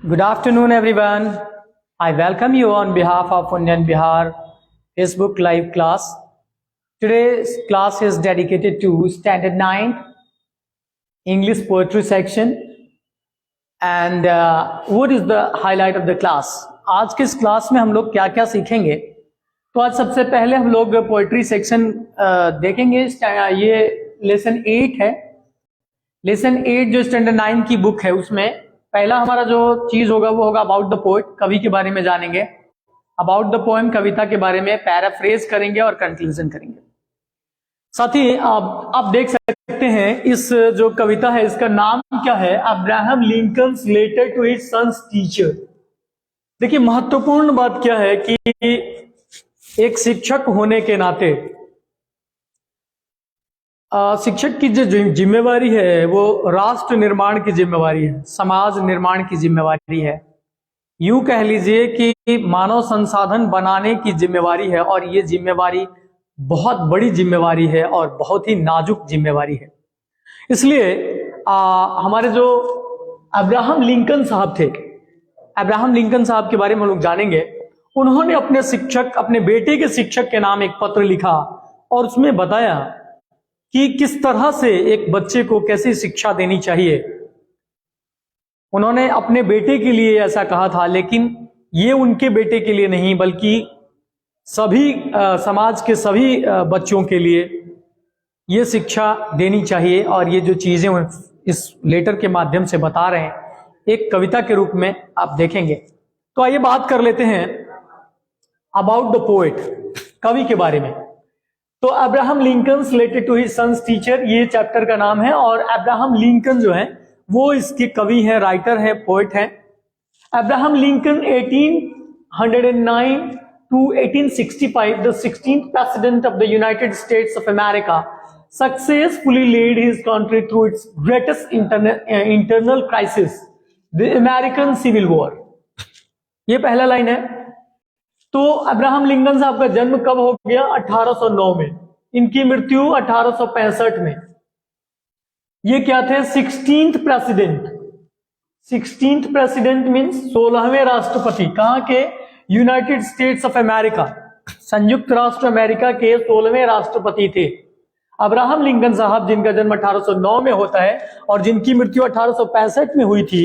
Good afternoon, everyone. I welcome you on behalf of Unyan Bihar Facebook Live class. Today's class is dedicated to Standard 9 English Poetry section. And what is the highlight of the class? आज के इस class में हम लोग क्या क्या सीखेंगे? तो आज सबसे पहले हम लोग पोएट्री सेक्शन देखेंगे. ये लेसन 8 है. लेसन 8 जो स्टैंडर्ड 9 की बुक है उसमें पहला हमारा जो चीज होगा वो होगा अबाउट द पोएट. कवि के बारे में जानेंगे. अबाउट द पोएम कविता के बारे में पैराफ्रेज करेंगे और कंक्लूजन करेंगे. साथ ही आप देख सकते हैं इस जो कविता है इसका नाम क्या है? Abraham Lincoln's letter to his son's teacher. देखिए महत्वपूर्ण बात क्या है कि एक शिक्षक होने के नाते शिक्षक की जो जिम्मेवारी है वो राष्ट्र निर्माण की जिम्मेवारी है, समाज निर्माण की जिम्मेवारी है, यूं कह लीजिए कि मानव संसाधन बनाने की जिम्मेवारी है. और ये जिम्मेवारी बहुत बड़ी जिम्मेवारी है और बहुत ही नाजुक जिम्मेवारी है. इसलिए हमारे जो अब्राहम लिंकन साहब थे, अब्राहम लिंकन साहब के बारे में हम लोग जानेंगे. उन्होंने अपने शिक्षक, अपने बेटे के शिक्षक के नाम एक पत्र लिखा और उसमें बताया कि किस तरह से एक बच्चे को कैसी शिक्षा देनी चाहिए. उन्होंने अपने बेटे के लिए ऐसा कहा था, लेकिन ये उनके बेटे के लिए नहीं बल्कि सभी समाज के सभी बच्चों के लिए ये शिक्षा देनी चाहिए. और ये जो चीजें इस लेटर के माध्यम से बता रहे हैं एक कविता के रूप में आप देखेंगे. तो आइए बात कर लेते हैं अबाउट द पोएट, कवि के बारे में. तो Abraham Lincoln's letter to his son's teacher ये चैप्टर का नाम है. और अब्राहम लिंकन जो है वो इसके कवि है, राइटर है, पोएट है. Abraham Lincoln 1809 to 1865, the 16th president of the United States of America, successfully led his country through its greatest internal crisis, the American Civil War. ये पहला लाइन है. तो अब्राहम लिंकन साहब का जन्म कब हो गया? 1809 में. इनकी मृत्यु 1865 में. ये क्या थे? 16th president. 16th president means 16वें राष्ट्रपति. कहां के? यूनाइटेड स्टेट्स ऑफ अमेरिका, संयुक्त राष्ट्र अमेरिका के 16वें राष्ट्रपति थे अब्राहम लिंकन साहब, जिनका जन्म 1809 में होता है और जिनकी मृत्यु 1865 में हुई थी.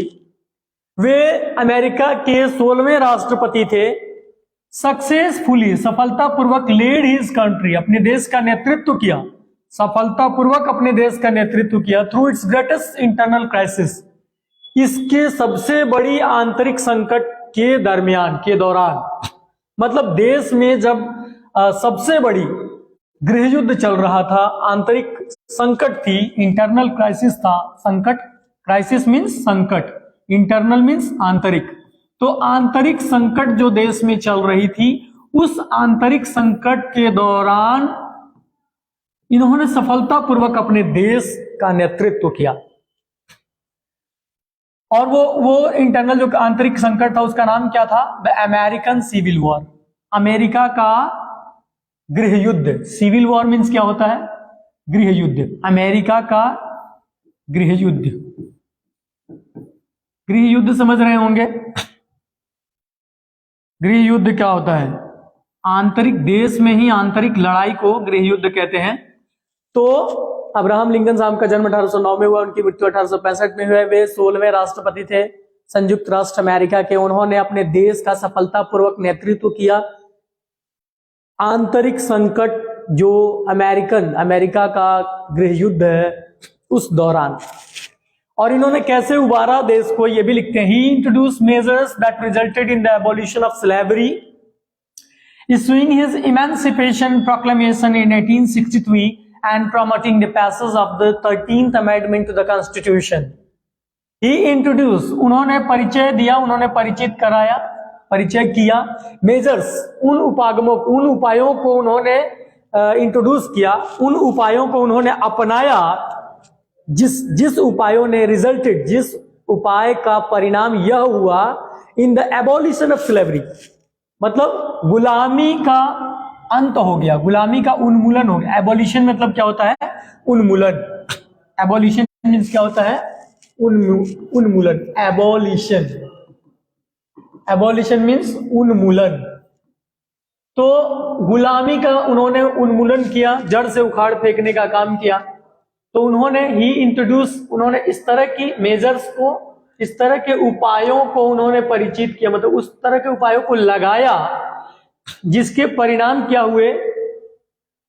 वे अमेरिका के 16वें राष्ट्रपति थे. सक्सेसफुली, सफलतापूर्वक, लेड हिज कंट्री, अपने देश का नेतृत्व किया, सफलतापूर्वक अपने देश का नेतृत्व किया, through it's greatest internal crisis, इसके सबसे बड़ी आंतरिक संकट के दरमियान, के दौरान. मतलब देश में जब सबसे बड़ी गृह युद्ध चल रहा था, आंतरिक संकट थी, इंटरनल क्राइसिस था. संकट, क्राइसिस मीन्स संकट, इंटरनल मीन्स आंतरिक. तो आंतरिक संकट जो देश में चल रही थी, उस आंतरिक संकट के दौरान इन्होंने सफलतापूर्वक अपने देश का नेतृत्व किया. और वो इंटरनल जो आंतरिक संकट था उसका नाम क्या था? The American civil war. America का गृह युद्ध. सिविल वॉर मीन्स क्या होता है? गृह युद्ध. अमेरिका का गृह युद्ध. गृह युद्ध समझ रहे होंगे. गृह युद्ध क्या होता है? आंतरिक, देश में ही आंतरिक लड़ाई को गृह युद्ध कहते हैं. तो अब्राहम लिंकन साहब का जन्म 1809 में हुआ, उनकी मृत्यु 1865 में हुई. वे 16वें राष्ट्रपति थे संयुक्त राष्ट्र अमेरिका के. उन्होंने अपने देश का सफलतापूर्वक नेतृत्व किया. आंतरिक संकट जो अमेरिका का गृह युद्ध है उस दौरान. और इन्होंने कैसे उबारा देश को ये भी लिखते हैं. He introduce measures that resulted in the abolition of slavery, issuing his emancipation proclamation in 1863 and promoting the passage of the 13th amendment to the constitution. He introduced, उन्होंने परिचय दिया, उन्होंने परिचित कराया, परिचय किया. मेजर्स, उन उपायों को उन्होंने इंट्रोड्यूस किया, उन उपायों को उन्होंने अपनाया जिस उपायों ने रिजल्टेड, जिस उपाय का परिणाम यह हुआ इन द एबॉलिशन ऑफ स्लेवरी, मतलब गुलामी का अंत हो गया, गुलामी का उन्मूलन हो गया. एबॉलिशन मतलब क्या होता है? उन्मूलन. एबॉलिशन मीन्स क्या होता है? उन्मूलन. एबॉलिशन एबॉलिशन मीन्स उन्मूलन। तो गुलामी का उन्होंने उन्मूलन किया, जड़ से उखाड़ फेंकने का काम किया। तो उन्होंने इस तरह की मेजर्स को, इस तरह के उपायों को उन्होंने परिचित किया, मतलब उस तरह के उपायों को लगाया जिसके परिणाम क्या हुए,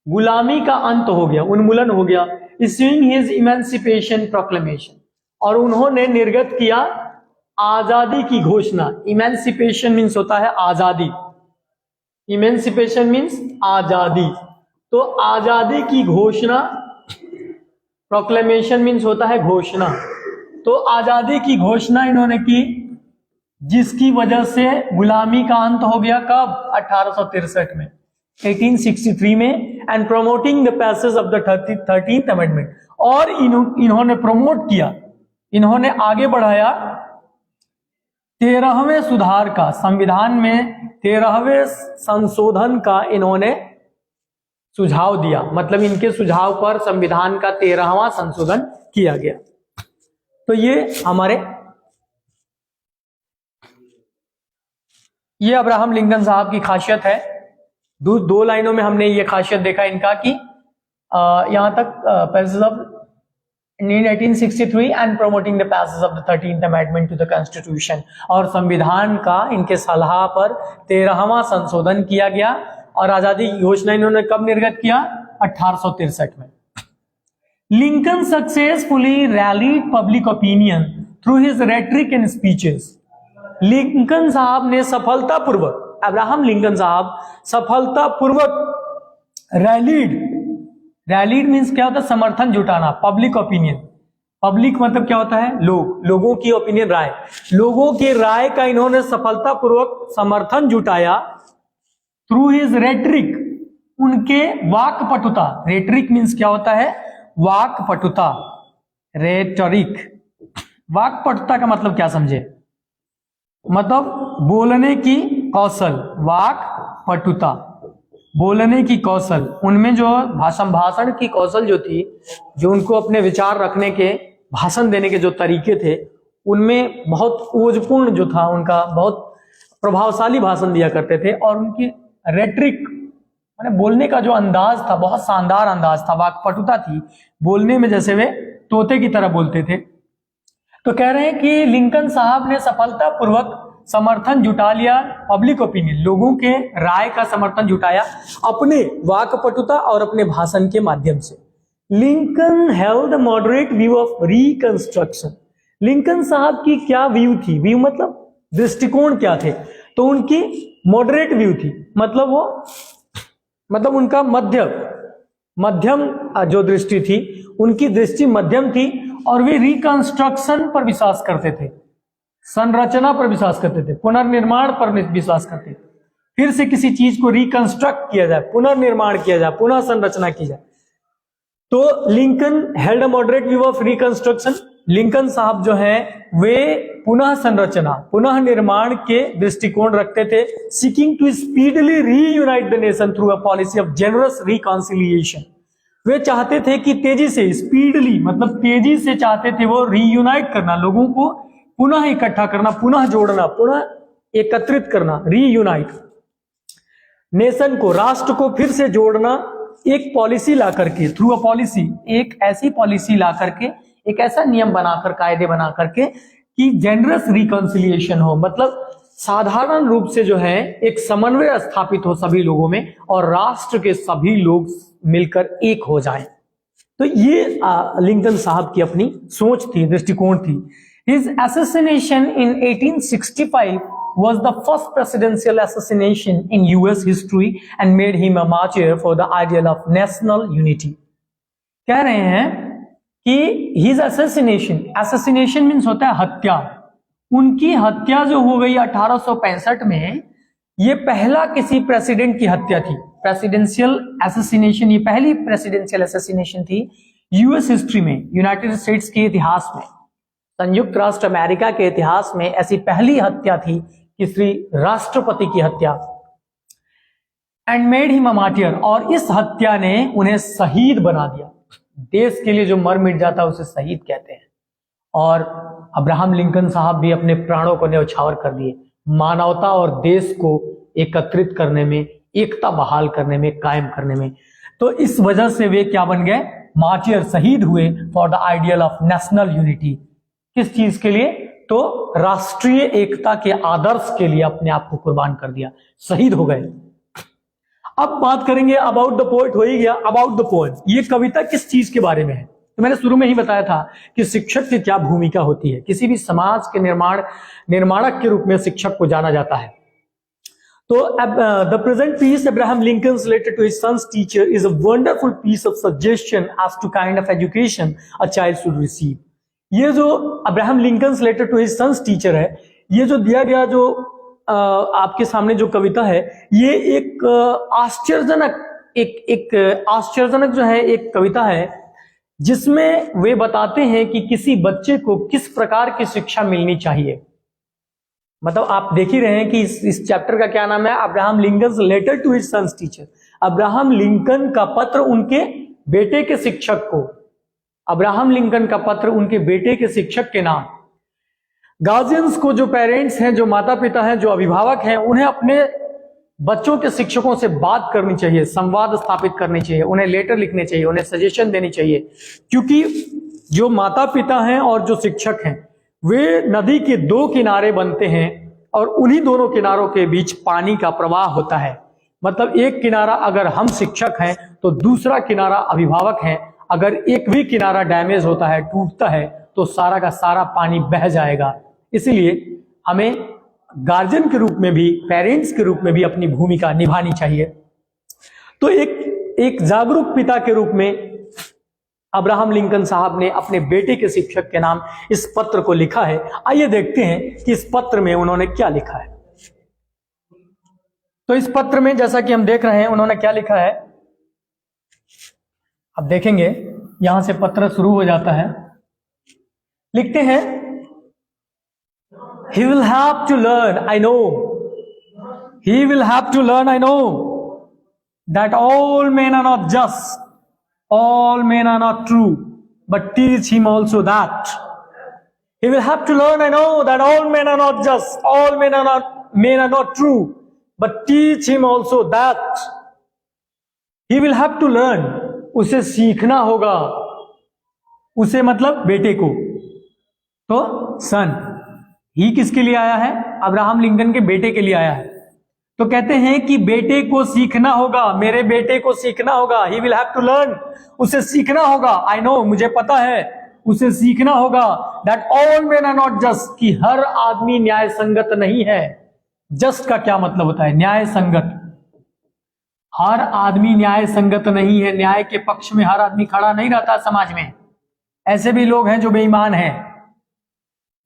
गुलामी का अंत हो गया, उन्मूलन हो गया। इश्यूइंग हिज इमेंसिपेशन प्रोक्लेमेशन, और उन्होंने निर्गत किया आजादी की घोषणा। इमेंसिपेशन मीन्स होता है आजादी, इमेंसिपेशन मीन्स आजादी। तो आजादी की घोषणा, प्रोक्लेमेशन मीन्स होता है घोषणा। तो आजादी की घोषणा इन्होंने की, जिसकी वजह से गुलामी का अंत हो गया। कब? 1863 में, 1863 में। And promoting the passage of the 13th amendment, और इन्होंने प्रमोट किया, इन्होंने आगे बढ़ाया 13वें सुधार का, संविधान में 13वें संशोधन का इन्होंने सुझाव दिया। मतलब इनके सुझाव पर संविधान का 13वां संशोधन किया गया। तो ये अब्राहम लिंकन साहब की खासियत है। दो लाइनों में हमने ये खासियत देखा इनका कि यहां तक passage of in 1863 and promoting the passage of the 13th amendment to the constitution, और संविधान का इनके सलाह पर 13वां संशोधन किया गया। और आजादी की घोषणा इन्होंने कब निर्गत किया? 1863 में। Lincoln successfully rallied public opinion through his rhetoric and speeches. Lincoln साहब ने सफलतापूर्वक, अब्राहम लिंकन साहब सफलतापूर्वक रैलीड मीन्स क्या होता है? समर्थन जुटाना। पब्लिक ओपिनियन, पब्लिक मतलब क्या होता है? लोगों की ओपिनियन, राय, लोगों की राय का इन्होंने सफलतापूर्वक समर्थन जुटाया थ्रू हिज रेटरिक, उनके वाक्पटुता। रेटरिक मीन्स क्या होता है? वाक्पटुता, रेटरिक। वाक्पटुता का मतलब क्या समझे? मतलब बोलने की कौशल, वाक्पटुता, बोलने की कौशल। उनमें जो भाषण की कौशल जो थी, जो उनको अपने विचार रखने के, भाषण देने के जो तरीके थे, उनमें बहुत ओजपूर्ण जो था उनका, बहुत प्रभावशाली भाषण दिया करते थे। और उनकी रेटरिक माने बोलने का जो अंदाज था, बहुत शानदार अंदाज था, वाक्पटुता थी, बोलने में जैसे वे तोते की तरह बोलते थे। तो कह रहे हैं कि लिंकन साहब ने सफलतापूर्वक समर्थन जुटा लिया, पब्लिक ओपिनियन, लोगों के राय का समर्थन जुटाया अपने वाक्पटुता और अपने भाषण के माध्यम से। Lincoln held the moderate view of reconstruction. Lincoln साहब की क्या व्यू थी? व्यू मतलब दृष्टिकोण क्या थे? तो उनकी मॉडरेट व्यू थी, मतलब उनका मध्यम जो दृष्टि थी, उनकी दृष्टि मध्यम थी। और वे रिकंस्ट्रक्शन पर विश्वास करते थे, संरचना पर विश्वास करते थे, पुनर्निर्माण पर विश्वास करते थे। फिर से किसी चीज को रिकंस्ट्रक्ट किया जाए, पुनर्निर्माण किया जाए, पुनः संरचना की जाए। तो Lincoln held a moderate view of reconstruction. Lincoln साहब जो हैं वे पुनः संरचना, पुनः निर्माण के दृष्टिकोण रखते थे। Seeking to speedily reunite the nation through a policy of generous reconciliation. वे चाहते थे कि तेजी से, स्पीडली मतलब तेजी से चाहते थे वो रीयूनाइट करना, लोगों को पुनः इकट्ठा करना, पुनः जोड़ना, पुनः एकत्रित करना, रीयूनाइट नेशन को, राष्ट्र को फिर से जोड़ना, एक पॉलिसी ला करके, थ्रू अ पॉलिसी, एक ऐसी पॉलिसी ला करके, एक ऐसा नियम बनाकर, कायदे बना करके कि जेनरस रिकॉन्सिलिएशन हो, मतलब साधारण रूप से जो है एक समन्वय स्थापित हो सभी लोगों में और राष्ट्र के सभी लोग मिलकर एक हो जाएं। तो ये लिंकन साहब की अपनी सोच थी, दृष्टिकोण थी। His assassination in 1865 was the first presidential assassination in US history and made him a martyr for the ideal of national unity. कह रहे हैं कि his assassination means होता है हत्या। उनकी हत्या जो हो गई 1865 में, ये पहला किसी प्रेसिडेंट की हत्या थी। प्रेसिडेंशियल असैसिनेशन, ये पहली प्रेसिडेंशियल असैसिनेशन थी यूएस हिस्ट्री में, यूनाइटेड स्टेट्स के इतिहास में, संयुक्त राष्ट्र अमेरिका के इतिहास में ऐसी पहली हत्या थी किसी राष्ट्रपति की हत्या। And made him a martyr, और इस हत्या ने उन्हें शहीद बना दिया। देश के लिए जो मर मिट जाता है उसे शहीद कहते हैं। और अब्राहम लिंकन साहब भी अपने प्राणों को न्यौछावर कर दिए, मानवता और देश को एकत्रित करने में, एकता बहाल करने में, कायम करने में। तो इस वजह से वे क्या बन गए? मार्टियर, शहीद हुए for the ideal of national unity. किस चीज के लिए? तो राष्ट्रीय एकता के आदर्श के लिए अपने आप को कुर्बान कर दिया, शहीद हो गए। अब बात करेंगे अबाउट द पोएट, हो ही गया अबाउट द पोएम। ये कविता किस चीज के बारे में है? तो मैंने शुरू में ही बताया था कि शिक्षक की क्या भूमिका होती है। किसी भी समाज के निर्माणक के रूप में शिक्षक को जाना जाता है। तो the present piece, Abraham Lincoln's letter to his son's teacher, is a wonderful piece of suggestion as to kind of education a child should receive. ये जो Abraham Lincoln's letter to his son's teacher है, ये जो दिया गया जो आपके सामने जो कविता है, ये एक आश्चर्यजनक जो है एक कविता है, जिसमें वे बताते हैं कि किसी बच्चे को किस प्रकार की शिक्षा मिलनी चाहिए। मतलब आप देख ही रहे हैं कि इस चैप्टर का क्या नाम है? Abraham Lincoln's letter to his son's teacher. Abraham Lincoln का पत्र उनके बेटे के शिक्षक को, अब्राहम लिंकन का पत्र उनके बेटे के शिक्षक के नाम। गार्जियंस को, जो पेरेंट्स हैं, जो माता पिता हैं, जो अभिभावक हैं, उन्हें अपने बच्चों के शिक्षकों से बात करनी चाहिए, संवाद स्थापित करनी चाहिए, उन्हें लेटर लिखने चाहिए, उन्हें सजेशन देनी चाहिए। क्योंकि जो माता पिता हैं और जो शिक्षक हैं, वे नदी के दो किनारे बनते हैं और उन्हीं दोनों किनारों के बीच पानी का प्रवाह होता है। मतलब एक किनारा अगर हम शिक्षक हैं तो दूसरा किनारा अभिभावक हैं। अगर एक भी किनारा डैमेज होता है, टूटता है, तो सारा का सारा पानी बह जाएगा। इसलिए हमें गार्जियन के रूप में भी, पेरेंट्स के रूप में भी अपनी भूमिका निभानी चाहिए। तो एक जागरूक पिता के रूप में अब्राहम लिंकन साहब ने अपने बेटे के शिक्षक के नाम इस पत्र को लिखा है। आइए देखते हैं कि इस पत्र में उन्होंने क्या लिखा है। तो इस पत्र में जैसा कि हम देख रहे हैं, उन्होंने क्या लिखा है, अब देखेंगे। यहां से पत्र शुरू हो जाता है। लिखते हैं, He will have to learn, I know. He will have to learn, I know, that all men are not just, all men are not true, but teach him also that. He will have to learn, I know, that all men are not just, all men are not true, but teach him also that. He will have to learn, उसे सीखना होगा। उसे मतलब बेटे को। तो सन, ही किसके लिए आया है? अब्राहम लिंकन के बेटे के लिए आया है। तो कहते हैं कि बेटे को सीखना होगा, मेरे बेटे को सीखना होगा। He will have to learn, उसे सीखना होगा। आई नो, मुझे पता है, उसे सीखना होगा। That all men are not just, कि हर आदमी न्याय संगत नहीं है। जस्ट का क्या मतलब होता है? न्याय संगत। हर आदमी न्याय संगत नहीं है। न्याय के पक्ष में हर आदमी खड़ा नहीं रहता समाज में। ऐसे भी लोग हैं जो बेईमान हैं,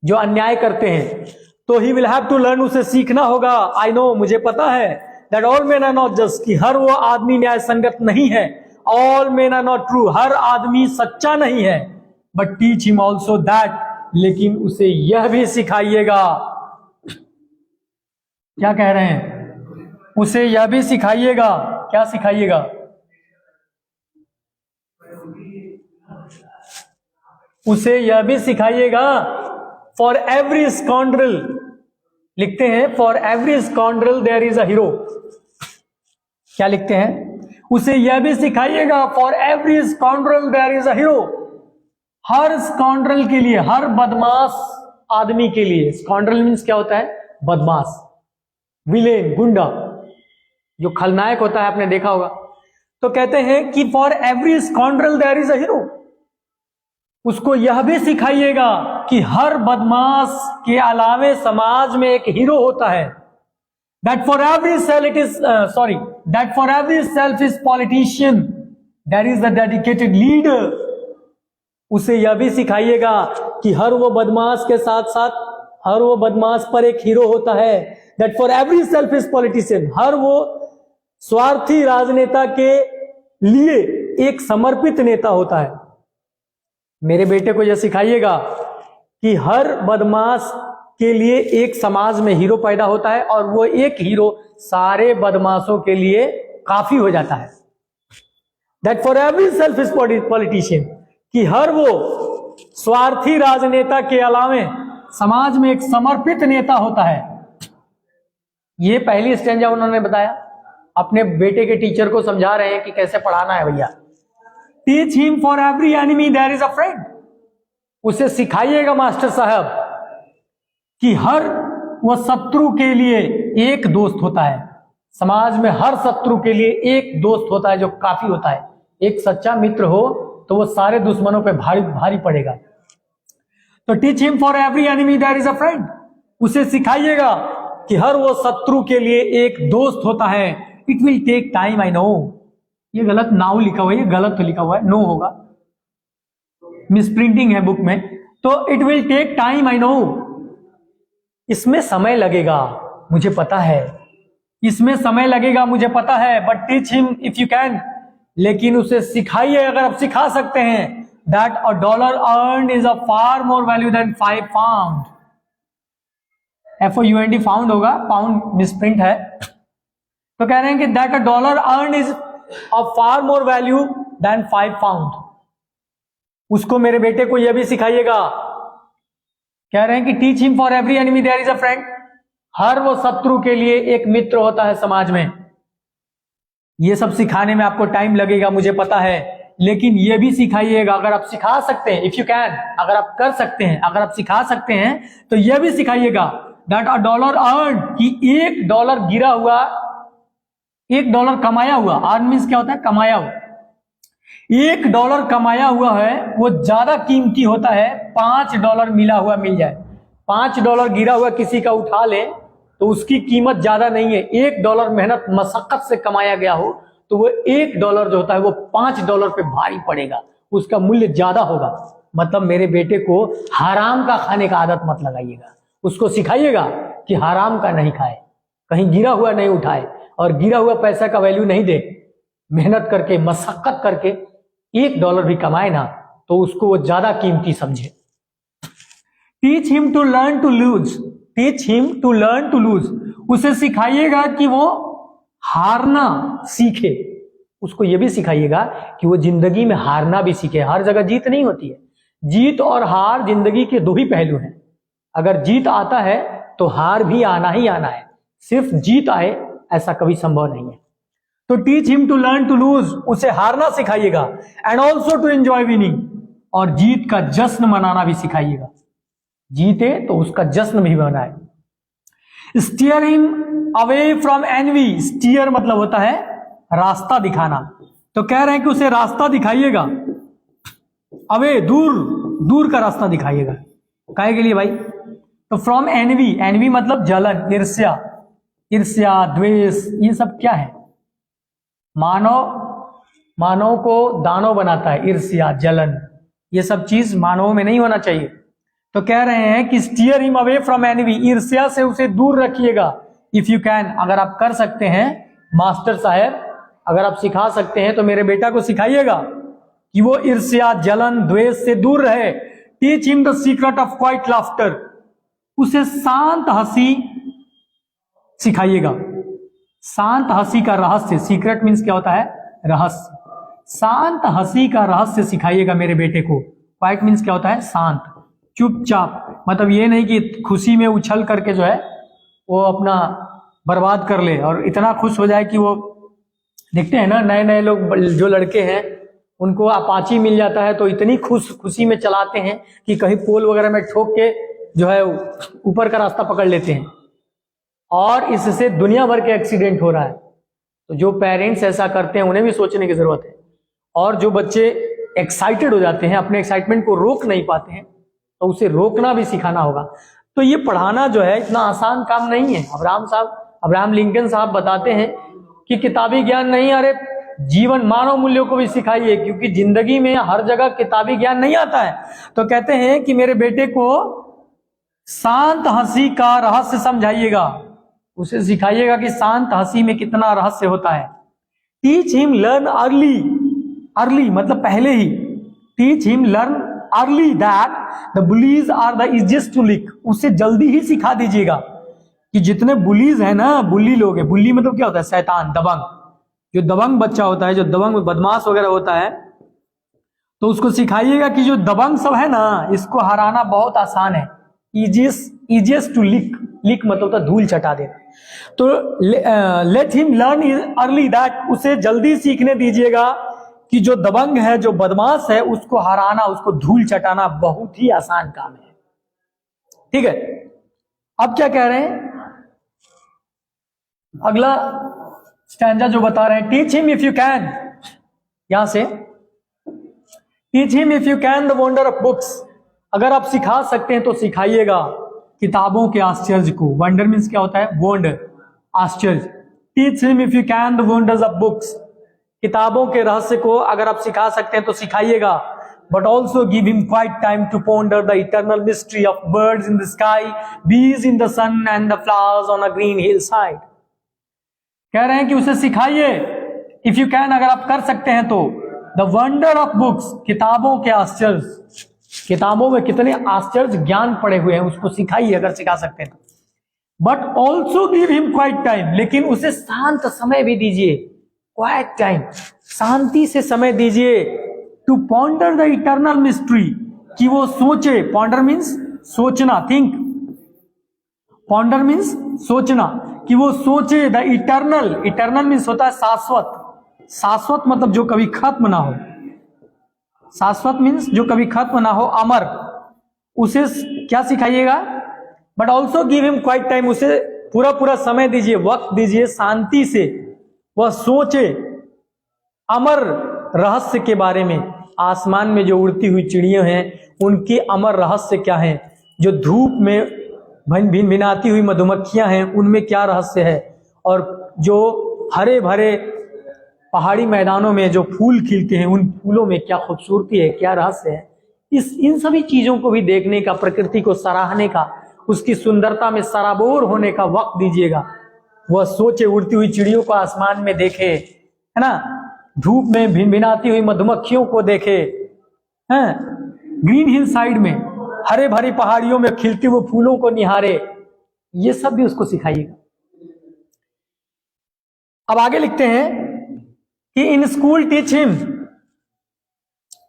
जो अन्याय करते हैं। तो he will have to learn, उसे सीखना होगा। आई नो, मुझे पता है, that all men are not just, कि हर वो आदमी न्याय संगत नहीं है। All men are not true, हर आदमी सच्चा नहीं है। But teach him also that, लेकिन उसे यह भी सिखाइएगा। क्या कह रहे हैं? उसे यह भी सिखाइएगा। क्या सिखाइएगा? उसे यह भी सिखाइएगा। फॉर एवरी स्कॉन्ड्रल, लिखते हैं, for every scoundrel there is a hero. क्या लिखते हैं? उसे यह भी सिखाइएगा, for every scoundrel there is a hero. हर स्कॉन्ड्रल के लिए, हर बदमाश आदमी के लिए, स्कॉन्ड्रल मीन्स क्या होता है? बदमाश, विलेन, गुंडा, जो खलनायक होता है, आपने देखा होगा। तो कहते हैं कि for every scoundrel there is a hero. उसको यह भी सिखाइएगा कि हर बदमाश के अलावे समाज में एक हीरो होता है। That for every selfish politician there is a dedicated leader. उसे यह भी सिखाइएगा कि हर वो बदमाश के साथ साथ हर वो बदमाश पर एक हीरो होता है। That for every selfish politician, हर वो स्वार्थी राजनेता के लिए एक समर्पित नेता होता है। मेरे बेटे को यह सिखाइएगा कि हर बदमाश के लिए एक समाज में हीरो पैदा होता है और वो एक हीरो सारे बदमाशों के लिए काफी हो जाता है। That for every selfish politician, कि हर वो स्वार्थी राजनेता के अलावे समाज में एक समर्पित नेता होता है। ये पहली स्टेंजा उन्होंने बताया, अपने बेटे के टीचर को समझा रहे हैं कि कैसे पढ़ाना है भैया। Teach him for every enemy there is a friend, उसे सिखाइएगा मास्टर साहब कि हर वह शत्रु के लिए एक दोस्त होता है। समाज में हर शत्रु के लिए एक दोस्त होता है जो काफी होता है। एक सच्चा मित्र हो तो वो सारे दुश्मनों पे भारी भारी पड़ेगा। तो teach him for every enemy there is a friend, उसे सिखाइएगा कि हर वो शत्रु के लिए एक दोस्त होता है। It will take time, I know, ये गलत नाउ लिखा हुआ है, ये गलत तो लिखा हुआ है, नो होगा, मिसप्रिंटिंग है बुक में। तो it will take time, I know, इसमें समय लगेगा मुझे पता है, इसमें समय लगेगा मुझे पता है, but teach him if you can, लेकिन उसे सिखाइए अगर आप सिखा सकते हैं। That a dollar earn is a far more value than 5 pound. FOUND found होगा, पाउंड मिसप्रिंट है। तो कह रहे हैं कि that a dollar earn is a far more value than 5 pound. उसको, मेरे बेटे को यह भी सिखाइएगा। कह रहे हैं कि teach him for every enemy there is a friend, हर वो शत्रु के लिए एक मित्र होता है समाज में। ये सब सिखाने में आपको टाइम लगेगा मुझे पता है, लेकिन ये भी सिखाइएगा अगर आप सिखा सकते हैं, इफ यू कैन, अगर आप कर सकते हैं, अगर आप सिखा सकते हैं तो यह भी सिखाइएगा दैट अ डॉलर अर्न, कि $1 गिरा हुआ, $1 कमाया हुआ, अर्न मींस क्या होता है, कमाया हुआ। $1 कमाया हुआ है वो ज्यादा कीमती होता है $5 मिला हुआ मिल जाए। $5 गिरा हुआ किसी का उठा ले तो उसकी कीमत ज्यादा नहीं है। $1 मेहनत मशक्कत से कमाया गया हो तो वो $1 जो होता है वो $5 पे भारी पड़ेगा, उसका मूल्य ज्यादा होगा। मतलब मेरे बेटे को हराम का खाने का आदत मत लगाइएगा, उसको सिखाइएगा कि हराम का नहीं खाए, कहीं गिरा हुआ नहीं उठाए, और गिरा हुआ पैसा का वैल्यू नहीं दे। मेहनत करके, मशक्कत करके $1 भी कमाए ना तो उसको वो ज्यादा कीमती समझे। Teach him to learn to lose, teach him to learn to lose, उसे सिखाइएगा कि वो हारना सीखे। उसको ये भी सिखाइएगा कि वो जिंदगी में हारना भी सीखे। हर जगह जीत नहीं होती है, जीत और हार जिंदगी के दो ही पहलू हैं। अगर जीत आता है तो हार भी आना ही आना है, सिर्फ जीत आए ऐसा कभी संभव नहीं है। तो teach him to learn to lose, उसे हारना सिखाइएगा। And also to enjoy winning, और जीत का जश्न मनाना भी सिखाइएगा। जीते तो उसका जश्न भी मनाए। Steer him away from envy, steer मतलब होता है रास्ता दिखाना। तो कह रहे हैं कि उसे रास्ता दिखाइएगा, अवे दूर, दूर का रास्ता दिखाइएगा। काहे के लिए भाई? तो फ्रॉम एनवी, एनवी मतलब जलन, ईर्ष्या, ईर्ष्या, द्वेष, ये सब क्या है? मानव को दानव बनाता है, ईर्ष्या, जलन, ये सब चीज मानवों में नहीं होना चाहिए। तो कह रहे हैं कि steer him away from envy, ईर्ष्या से उसे दूर रखिएगा। इफ यू कैन, अगर आप कर सकते हैं मास्टर साहब, अगर आप सिखा सकते हैं तो मेरे बेटा को सिखाइएगा कि वो ईर्ष्या, जलन, द्वेष से दूर रहे। Teach him the secret of quite laughter, उसे शांत हंसी सिखाइएगा। शांत हंसी का रहस्य, सीक्रेट मीन्स क्या होता है? रहस्य। शांत हंसी का रहस्य सिखाइएगा मेरे बेटे को। क्वाइट मीन्स क्या होता है? शांत, चुपचाप। मतलब ये नहीं कि खुशी में उछल करके जो है वो अपना बर्बाद कर ले और इतना खुश हो जाए कि वो, देखते हैं ना नए नए लोग, जो लड़के हैं उनको अपाची मिल जाता है तो इतनी खुशी में चलाते हैं कि कहीं पोल वगैरह में ठोक के जो है ऊपर का रास्ता पकड़ लेते हैं, और इससे दुनिया भर के एक्सीडेंट हो रहा है। तो जो पेरेंट्स ऐसा करते हैं उन्हें भी सोचने की जरूरत है। और जो बच्चे एक्साइटेड हो जाते हैं, अपने एक्साइटमेंट को रोक नहीं पाते हैं, तो उसे रोकना भी सिखाना होगा। तो ये पढ़ाना जो है इतना आसान काम नहीं है। अब्राहम लिंकन साहब बताते हैं कि किताबी ज्ञान नहीं, अरे जीवन, मानव मूल्यों को भी सिखाइए, क्योंकि जिंदगी में हर जगह किताबी ज्ञान नहीं आता है। तो कहते हैं कि मेरे बेटे को शांत हंसी का रहस्य समझाइएगा, उसे सिखाइएगा कि शांत हंसी में कितना रहस्य होता है। Teach him learn early, early मतलब पहले ही। Teach him learn early that the bullies are the easiest to lick, उसे जल्दी ही सिखा दीजिएगा कि जितने बुलीज है ना, बुली लोग है, बुली मतलब क्या होता है? शैतान, दबंग। जो दबंग बच्चा होता है, जो दबंग बदमाश वगैरह होता है, तो उसको सिखाइएगा कि जो दबंग सब है ना, इसको हराना बहुत आसान है। इजिएस्ट टू लिक, लिक मतलब होता है धूल चटा देना। तो let him learn early that, उसे जल्दी सीखने दीजिएगा कि जो दबंग है, जो बदमाश है, उसको हराना, उसको धूल चटाना बहुत ही आसान काम है। ठीक है, अब क्या कह रहे हैं, अगला स्टैंजा जो बता रहे हैं, teach him if you can, यहां से teach him if you can the wonder of books, अगर आप सिखा सकते हैं तो सिखाइएगा किताबों के आश्चर्य को। वंडर मीन्स क्या होता है, वंडर, आश्चर्य। Teach him if you can the wonders of books, किताबों के रहस्य को अगर आप सिखा सकते हैं तो सिखाइएगा। But also give him quite time to ponder the eternal mystery of birds in the sky, bees in the sun and the flowers on a green hillside. कह रहे हैं कि उसे सिखाइए, इफ यू कैन, अगर आप कर सकते हैं तो, द वंडर ऑफ बुक्स, किताबों के आश्चर्य, किताबों में कितने आश्चर्य ज्ञान पड़े हुए हैं, उसको सिखाइए अगर सिखा सकते हैं तो। But also give him quite time, लेकिन उसे शांत समय भी दीजिए, क्वाइट टाइम, शांति से समय दीजिए। To ponder the eternal mystery, कि वो सोचे, पॉन्डर मीन्स सोचना, थिंक, पॉन्डर मीन्स सोचना, कि वो सोचे द इटर्नल, इटर्नल मीन्स होता है शाश्वत, शाश्वत मतलब जो कभी खत्म ना हो, शाश्वत मीन्स जो कभी खत्म ना हो, अमर, उसे क्या सिखाइएगा। But also give him quite time, उसे पूरा पूरा समय दीजिए, वक्त दीजिए, शांति से वह सोचे अमर रहस्य के बारे में। आसमान में जो उड़ती हुई चिड़ियां हैं उनके अमर रहस्य क्या है, जो धूप में भिनभिनाती हुई मधुमक्खियां हैं उनमें क्या रहस्य है, और जो हरे भरे पहाड़ी मैदानों में जो फूल खिलते हैं उन फूलों में क्या खूबसूरती है, क्या रहस्य है। इन सभी चीजों को भी देखने का, प्रकृति को सराहने का, उसकी सुंदरता में सराबोर होने का वक्त दीजिएगा। वह सोचे, उड़ती हुई चिड़ियों को आसमान में देखे, है ना, धूप में भिनभिनाती हुई मधुमक्खियों को देखे, हैं, ग्रीन हिल साइड में हरे भरी पहाड़ियों में खिलते हुए फूलों को निहारे, ये सब भी उसको सिखाइएगा। अब आगे लिखते हैं कि इन स्कूल टीच हिम,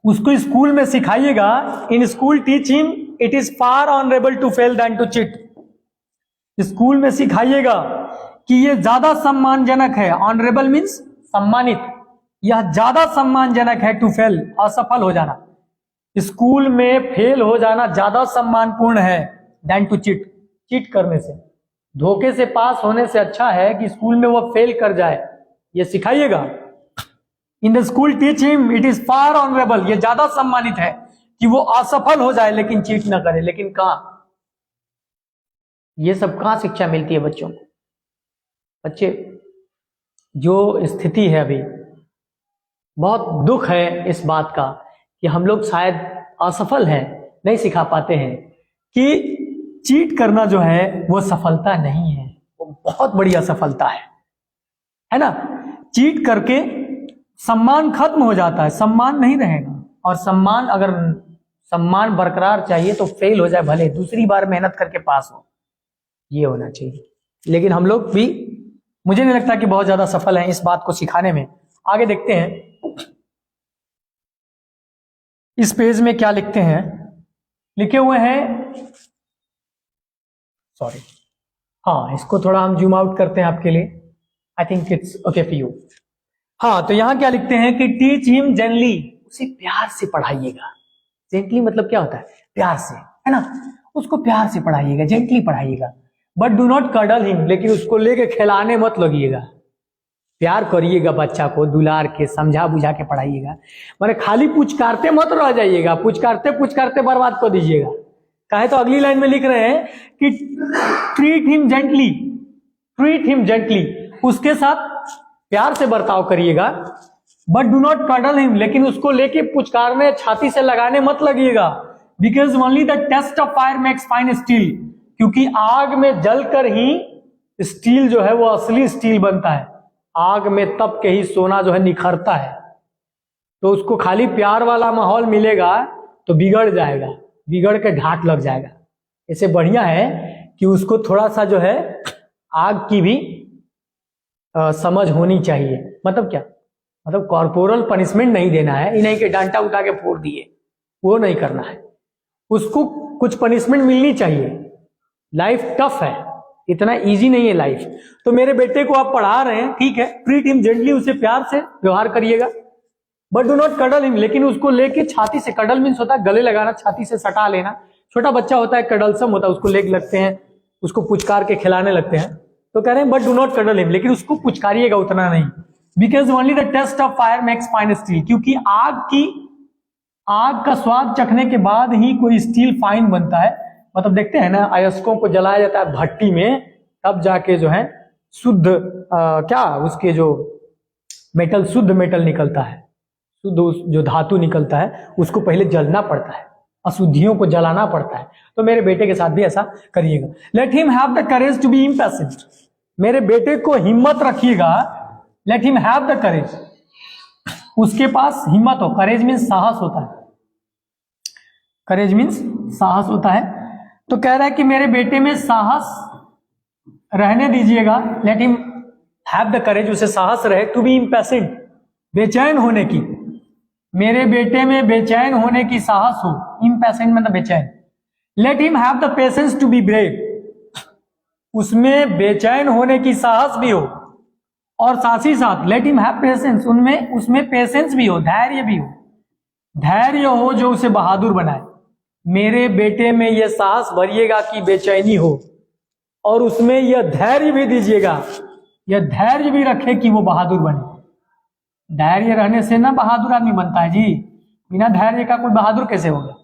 उसको स्कूल में सिखाइएगा। In school teach him it is far honourable to fail then to cheat, school में सिखाइएगा कि यह ज्यादा सम्मानजनक है, ऑनरेबल मीन्स सम्मानित, यह ज्यादा सम्मानजनक है टू फेल, असफल हो जाना, स्कूल में फेल हो जाना ज्यादा सम्मानपूर्ण है देन टू चिट, चिट करने से, धोखे से पास होने से अच्छा है कि स्कूल में वह फेल कर जाए, यह सिखाइएगा। In the school teach him it is far honourable, यह ज्यादा सम्मानित है कि वो असफल हो जाए लेकिन चीट ना करे। लेकिन कहां, ये सब कहां शिक्षा मिलती है बच्चों को। बच्चे, जो स्थिति है अभी, बहुत दुख है इस बात का कि हम लोग शायद असफल हैं, नहीं सिखा पाते हैं कि चीट करना जो है वो सफलता नहीं है, वो बहुत बड़ी असफलता है ना। चीट करके सम्मान खत्म हो जाता है, सम्मान नहीं रहेगा, और सम्मान, अगर सम्मान बरकरार चाहिए तो फेल हो जाए भले, दूसरी बार मेहनत करके पास हो, ये होना चाहिए। लेकिन हम लोग भी, मुझे नहीं लगता कि बहुत ज्यादा सफल हैं इस बात को सिखाने में। आगे देखते हैं इस पेज में क्या लिखते हैं, लिखे हुए हैं, सॉरी, हाँ, इसको थोड़ा हम जूम आउट करते हैं आपके लिए, I think it's okay for you. हाँ, तो यहां क्या लिखते हैं कि टीच हिम जेंटली, उसे प्यार से पढ़ाइएगा। जेंटली मतलब क्या होता है, प्यार से, है ना, उसको प्यार से पढ़ाइएगा, जेंटली पढ़ाइएगा। But do not cuddle him, लेकिन उसको लेके खिलाने मत लगिएगा, प्यार करिएगा बच्चा को, दुलार के, समझा बुझा के पढ़ाइएगा। माने खाली पुचकारते मत रह जाइएगा, पुचकारते बर्बाद कर दीजिएगा। कहे तो अगली लाइन में लिख रहे हैं कि treat him gently, treat him gently, उसके साथ प्यार से बर्ताव करिएगा। But do not cuddle him, लेकिन उसको लेके पुचकारने, छाती से लगाने मत लगिएगा। Because only the test of fire makes fine steel, क्योंकि आग में जलकर ही स्टील जो है वो असली स्टील बनता है, आग में तप के ही सोना जो है निखरता है। तो उसको खाली प्यार वाला माहौल मिलेगा तो बिगड़ जाएगा, बिगड़ के घाट लग जाएगा। इससे बढ़िया है कि उसको थोड़ा सा जो है आग की भी समझ होनी चाहिए। मतलब क्या, मतलब कॉर्पोरल पनिशमेंट नहीं देना है, इन्हीं के डांटा उठा के फोड़ दिए, वो नहीं करना है। उसको कुछ पनिशमेंट मिलनी चाहिए। लाइफ टफ है, इतना इजी नहीं है लाइफ। तो मेरे बेटे को आप पढ़ा रहे हैं, ठीक है, ट्रीट हिम जेंटली, उसे प्यार से व्यवहार करिएगा, but do not cuddle him. लेकिन उसको लेके छाती से, कडल मीन्स होता है गले लगाना, छाती से सटा लेना। छोटा बच्चा होता है कडलसम होता है, उसको लेग लगते हैं, उसको पुचकार के खिलाने लगते हैं। तो कह रहे हैं but do not cuddle him, लेकिन उसको पुचकारिएगा उतना नहीं। Because only the test of fire makes fine steel, क्योंकि आग का स्वाद चखने के बाद ही कोई स्टील फाइन बनता है। मतलब देखते हैं ना, अयस्कों को जलाया जाता है भट्टी में, तब जाके जो है शुद्ध क्या उसके जो मेटल, शुद्ध मेटल निकलता है, शुद्ध जो धातु निकलता है, उसको पहले जलना पड़ता है, अशुद्धियों को जलाना पड़ता है। तो मेरे बेटे के साथ भी ऐसा करिएगा। Let him have the courage to be impassive, मेरे बेटे को हिम्मत रखिएगा। Let him have the courage, उसके पास हिम्मत हो। करेज मीन्स साहस होता है, करेज मीन्स साहस होता है। तो कह रहा है कि मेरे बेटे में साहस रहने दीजिएगा। लेट हिम हैव द करेज, उसे साहस रहे, टू बी इम्पैसिव, बेचैन होने की। मेरे बेटे में बेचैन होने की साहस हो, इम्पैसिव मतलब बेचैन। Let him have the patience to be brave, उसमें बेचैन होने की साहस भी हो, और साथ ही साथ लेट हिम हैव पेशेंस, उसमें पेशेंस भी हो, धैर्य भी हो, धैर्य हो जो उसे बहादुर बनाए। मेरे बेटे में यह साहस भरिएगा कि बेचैनी हो, और उसमें यह धैर्य भी दीजिएगा, यह धैर्य भी रखे कि वो बहादुर बने। धैर्य रहने से ना बहादुर आदमी बनता है जी, बिना धैर्य का कोई बहादुर कैसे होगा।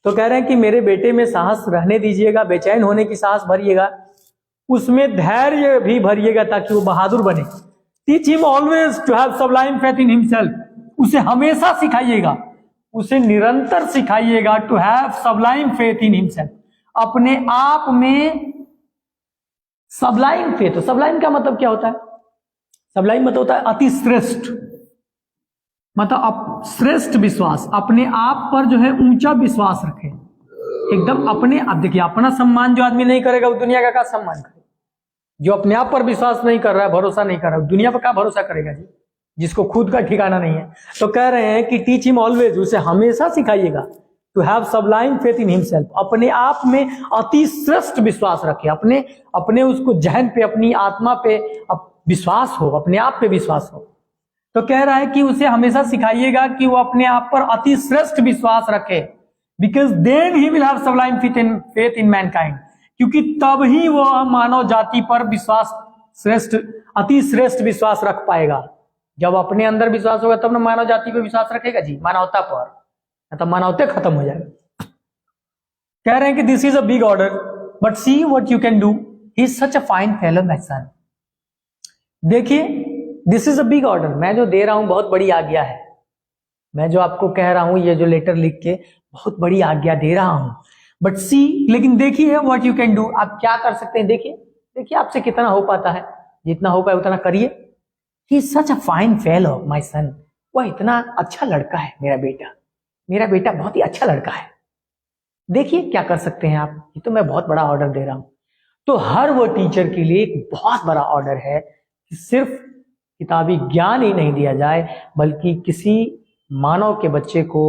तो कह रहे हैं कि मेरे बेटे में साहस रहने दीजिएगा, बेचैन होने की साहस भरिएगा, उसमें धैर्य भी भरिएगा ताकि वो बहादुर बने। Teach him always to have sublime faith in himself, उसे हमेशा सिखाइएगा, उसे निरंतर सिखाइएगा to have sublime faith in himself, अपने आप में सबलाइम फेथ। सबलाइम का मतलब क्या होता है? सबलाइम मतलब होता है अति श्रेष्ठ, मतलब श्रेष्ठ विश्वास, अपने आप पर जो है ऊंचा विश्वास रखे एकदम अपने आप। देखिए, अपना सम्मान जो आदमी नहीं करेगा वो दुनिया का क्या सम्मान करेगा? जो अपने आप पर विश्वास नहीं कर रहा है, भरोसा नहीं कर रहा है, दुनिया पर क्या भरोसा करेगा जी, जिसको खुद का ठिकाना नहीं है। तो कह रहे हैं कि टीच हिम ऑलवेज, उसे हमेशा सिखाइएगा to have sublime faith in himself, अपने आप में अति श्रेष्ठ विश्वास रखे, अपने उसको जहन पे, अपनी आत्मा पे विश्वास हो, अपने आप पे विश्वास हो। तो कह रहा है कि उसे हमेशा सिखाइएगा कि वो अपने आप पर अति श्रेष्ठ विश्वास रखे, because then he will have sublime faith in mankind, क्योंकि तब ही वो मानव जाति पर विश्वास श्रेष्ठ, अति श्रेष्ठ विश्वास रख पाएगा। जब अपने अंदर विश्वास होगा तब ना मानव जाति पर विश्वास रखेगा जी, मानवता पर, तो मानवता खत्म हो जाएगा। कह रहे हैं कि this is a big order, but see what you can do, he is such a fine fellow my son. देखिए, this is a big order, मैं जो दे रहा हूं बहुत बड़ी आज्ञा है, मैं जो आपको कह रहा हूं, ये जो लेटर लिख के बहुत बड़ी आज्ञा दे रहा हूं, बट सी, लेकिन देखिए व्हाट यू कैन डू, आप क्या कर सकते हैं। देखिए आपसे कितना हो पाता है, जितना हो पाए उतना करिए। ही is such a fine fellow my सन, वह इतना अच्छा लड़का है मेरा बेटा बहुत ही अच्छा लड़का है। देखिए क्या कर सकते हैं आप, ये तो मैं बहुत बड़ा ऑर्डर दे रहा हूं। तो हर वो टीचर के लिए एक बहुत बड़ा ऑर्डर है कि सिर्फ किताबी ज्ञान ही नहीं दिया जाए, बल्कि किसी मानव के बच्चे को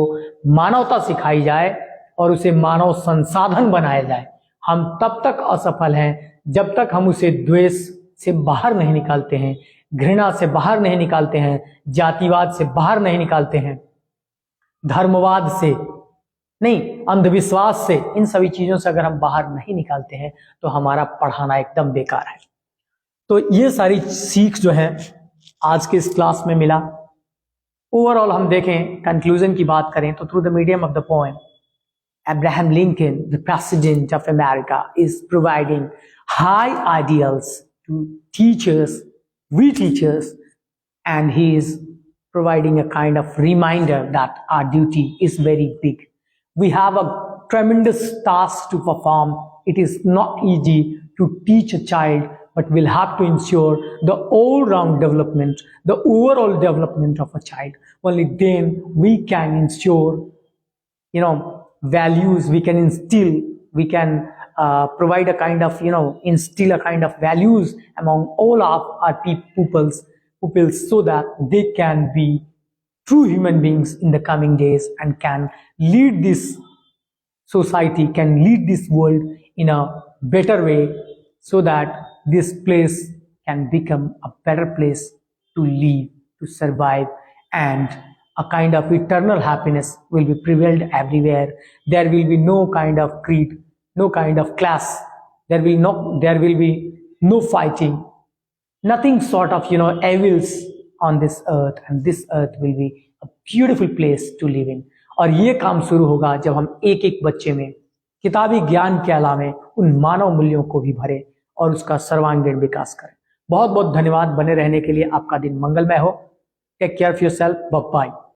मानवता सिखाई जाए और उसे मानव संसाधन बनाया जाए। हम तब तक असफल हैं जब तक हम उसे द्वेष से बाहर नहीं निकालते हैं, घृणा से बाहर नहीं निकालते हैं, जातिवाद से बाहर नहीं निकालते हैं, धर्मवाद से नहीं, अंधविश्वास से, इन सभी चीजों से अगर हम बाहर नहीं निकालते हैं तो हमारा पढ़ाना एकदम बेकार है। तो ये सारी सीख जो है आज के इस क्लास में मिला। ओवरऑल हम देखें, कंक्लूजन की बात करें तो through the medium of the poem, Abraham Lincoln, the President of America, is providing high ideals to teachers, we teachers, and he is providing a kind of reminder that our duty is very big. We have a tremendous task to perform. It is not easy to teach a child, but we'll have to ensure the all-round development, the overall development of a child. Only then we can ensure, values, we can instill, we can provide a kind of, instill a kind of values among all of our pupils, so that they can be true human beings in the coming days and can lead this society, can lead this world in a better way, so that this place can become a better place to live, to survive, and a kind of eternal happiness will be prevailed everywhere. There will be no kind of creed, no kind of class. There will be no fighting, nothing sort of evils on this earth, and this earth will be a beautiful place to live in. और ये काम शुरू होगा जब हम एक एक बच्चे में किताबी ज्ञान के अलावे उन मानव मूल्यों को भी भरे और उसका सर्वांगीण विकास करें। बहुत बहुत धन्यवाद बने रहने के लिए। आपका दिन मंगलमय हो। Take care of yourself. Bye.